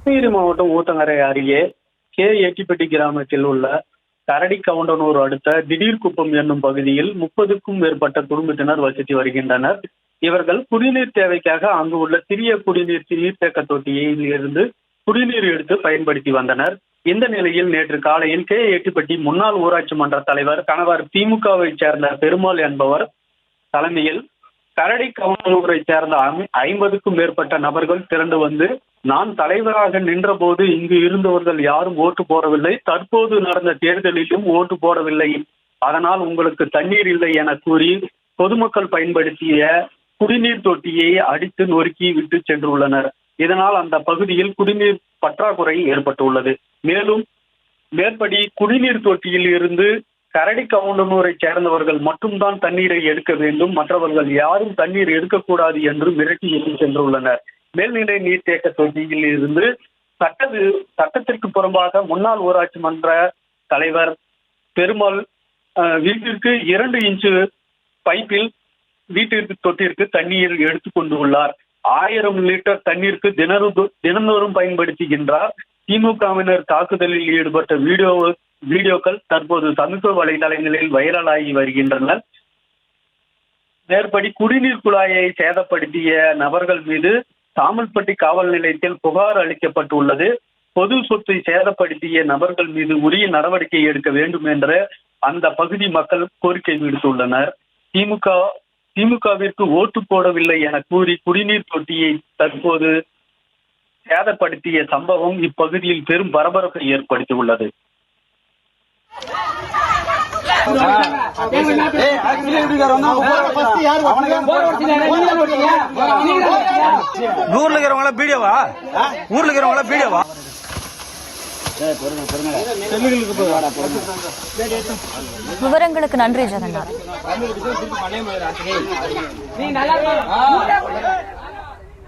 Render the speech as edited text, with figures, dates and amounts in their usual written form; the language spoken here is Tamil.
கிருஷ்ணகிரி மாவட்டம் ஊத்தங்கரை அருகே ஏட்டிப்பட்டி கிராமத்தில் உள்ள கரடி கவுண்டனூர் அடுத்த திடீர்குப்பம் என்னும் பகுதியில் 30க்கும் மேற்பட்ட குடும்பத்தினர் வசித்து வருகின்றனர். இவர்கள் குடிநீர் தேவைக்காக அங்கு உள்ள சிறிய குடிநீர் நீர்த்தேக்க தொட்டியில் இருந்து குடிநீர் எடுத்து பயன்படுத்தி வந்தனர். இந்த நிலையில் நேற்று காலையில் ஏட்டிப்பட்டி முன்னாள் ஊராட்சி மன்ற தலைவர் கணவர் திமுகவை சேர்ந்த பெருமாள் என்பவர் தலைமையில் கரடி கவுண்டனூரை சேர்ந்த 50க்கும் மேற்பட்ட நபர்கள் திரண்டு வந்து, நான் தலைவராக நின்ற போது இங்கு இருந்தவர்கள் யாரும் ஓட்டு போடவில்லை, தற்போது நடந்த தேர்தலிலும் ஓட்டு போடவில்லை, அதனால் உங்களுக்கு தண்ணீர் இல்லை என கூறி பொதுமக்கள் பயன்படுத்திய குடிநீர் தொட்டியை அடித்து நொறுக்கி விட்டு சென்றுள்ளனர். இதனால் அந்த பகுதியில் குடிநீர் பற்றாக்குறை ஏற்பட்டுள்ளது. மேலும் மேற்படி குடிநீர் தொட்டியில் இருந்து கரடி கவுண்டனூரை சேர்ந்தவர்கள் மட்டும்தான் தண்ணீரை எடுக்க வேண்டும், மற்றவர்கள் யாரும் தண்ணீர் எடுக்கக்கூடாது என்று மிரட்டி எட்டி சென்றுள்ளனர். மேல்நிலை நீர்த்தேக்க தொட்டியில் இருந்து சட்டத்திற்கு புறம்பாக முன்னாள் ஊராட்சி மன்ற தலைவர் பெருமாள் வீட்டிற்கு 2 இன்ச்சு பைப்பில் வீட்டிற்கு தொட்டிற்கு தண்ணீர் எடுத்துக் கொண்டு உள்ளார். 1000 லிட்டர் தண்ணீருக்கு தினந்தோறும் பயன்படுத்துகின்றார். திமுகவினர் தாக்குதலில் ஈடுபட்ட வீடியோக்கள் தற்போது சமூக வலைதளங்களில் வைரலாகி வருகின்றன. மேற்படி குடிநீர் குழாயை சேதப்படுத்திய நபர்கள் மீது தாமல்பட்டி காவல் நிலையத்தில் புகார் அளிக்கப்பட்டுள்ளது. பொது சொத்தை சேதப்படுத்திய நபர்கள் மீது உரிய நடவடிக்கை எடுக்க வேண்டும் என்று அந்த பகுதி மக்கள் கோரிக்கை விடுத்துள்ளனர். திமுகவிற்கு ஓட்டு போடவில்லை என கூறி குடிநீர் தொட்டியை தற்போது சேதப்படுத்திய சம்பவம் இப்பகுதியில் பெரும் பரபரப்பை ஏற்படுத்தியுள்ளது. விவரங்களுக்கு நன்றி ஜெகநாதன்.